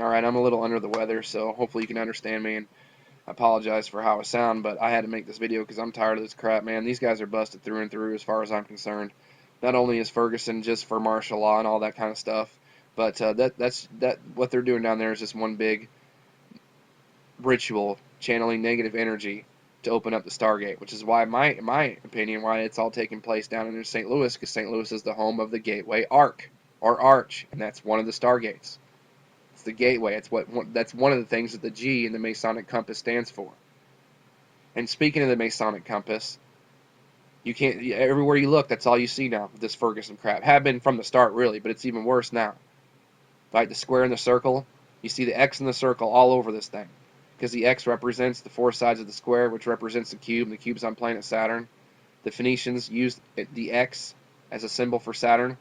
Alright, I'm a little under the weather, so hopefully you can understand me, and I apologize for how I sound, but I had to make this video because I'm tired of this crap, man. These guys are busted through and through as far as I'm concerned. Not only is Ferguson just for martial law and all that kind of stuff, but that's what they're doing down there is just one big ritual channeling negative energy to open up the Stargate, which is why, my opinion, why it's all taking place down in St. Louis, because St. Louis is the home of the Gateway Arc, or Arch, and that's one of the Stargates. It's the gateway. That's one of the things that the G in the Masonic compass stands for. And speaking of the Masonic compass, you can't, everywhere you look, that's all you see now. This Ferguson crap have been from the start, really, but it's even worse now. Like the square and the circle, you see the X and the circle all over this thing, because the X represents the four sides of the square, which represents the cube, and the cube's on planet Saturn. The Phoenicians used the X as a symbol for Saturn.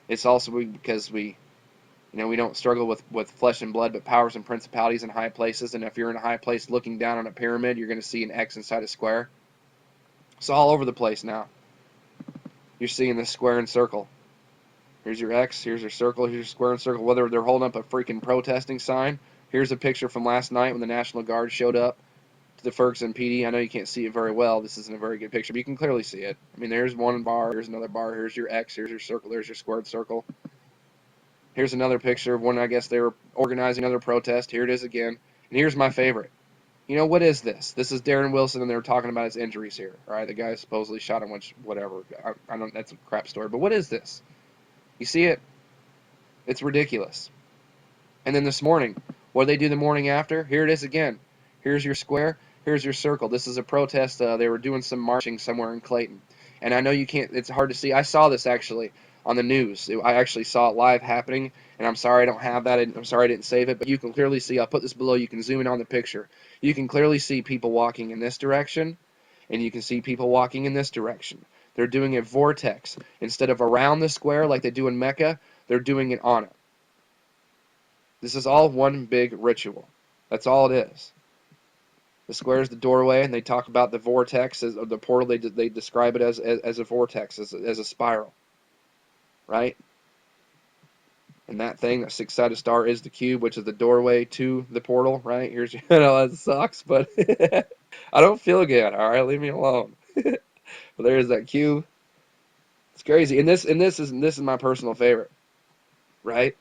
It's also because we don't struggle with flesh and blood, but powers and principalities in high places. And if you're in a high place looking down on a pyramid, you're going to see an X inside a square. It's all over the place now. You're seeing this square and circle. Here's your X, here's your circle, here's your square and circle. Whether they're holding up a freaking protesting sign. Here's a picture from last night when the National Guard showed up to the Ferguson PD. I know you can't see it very well. This isn't a very good picture, but you can clearly see it. I mean, there's one bar, here's another bar, here's your X, here's your circle, there's your squared circle. Here's another picture of when I guess they were organizing another protest. Here it is again. And here's my favorite. You know, what is this? This is Darren Wilson, and they were talking about his injuries here. All right, the guy supposedly shot him, which, whatever. I don't. That's a crap story. But what is this? You see it? It's ridiculous. And then this morning, what did they do the morning after? Here it is again. Here's your square. Here's your circle. This is a protest. They were doing some marching somewhere in Clayton. And I know you can't, it's hard to see. I saw this actually on the news. I actually saw it live happening, and I'm sorry I don't have that. I'm sorry I didn't save it, but you can clearly see. I'll put this below. You can zoom in on the picture. You can clearly see people walking in this direction, and you can see people walking in this direction. They're doing a vortex. Instead of around the square like they do in Mecca, they're doing it on it. This is all one big ritual. That's all it is. The square is the doorway, and they talk about the vortex, as the portal. They describe it as a vortex, as a spiral, right? And that thing, that six-sided star, is the cube, which is the doorway to the portal, right? Here's, I know that sucks, but I don't feel good. All right, leave me alone. But there's that cube. It's crazy, and this is my personal favorite, right?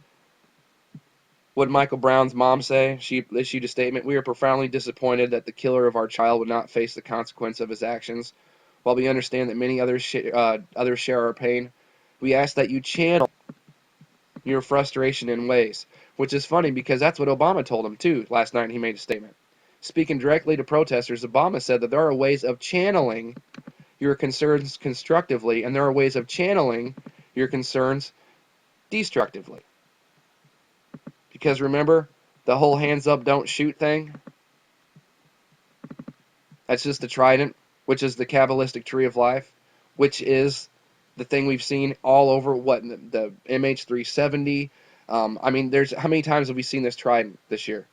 What did Michael Brown's mom say? She issued a statement. We are profoundly disappointed that the killer of our child would not face the consequence of his actions. While we understand that many others share our pain, we ask that you channel your frustration in ways. Which is funny because that's what Obama told him too last night. He made a statement. Speaking directly to protesters, Obama said that there are ways of channeling your concerns constructively, and there are ways of channeling your concerns destructively. Because remember, the whole hands up, don't shoot thing? That's just the trident, which is the Kabbalistic tree of life, which is the thing we've seen all over, the MH370. I mean, how many times have we seen this trident this year?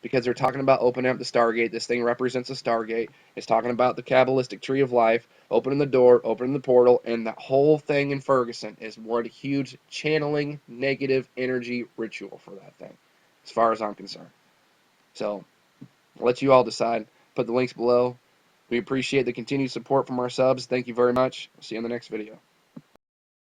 Because they're talking about opening up the Stargate. This thing represents a Stargate. It's talking about the Kabbalistic tree of life, opening the door, opening the portal, and the whole thing in Ferguson is one huge channeling negative energy ritual for that thing, as far as I'm concerned. So, I'll let you all decide. Put the links below. We appreciate the continued support from our subs. Thank you very much. See you in the next video.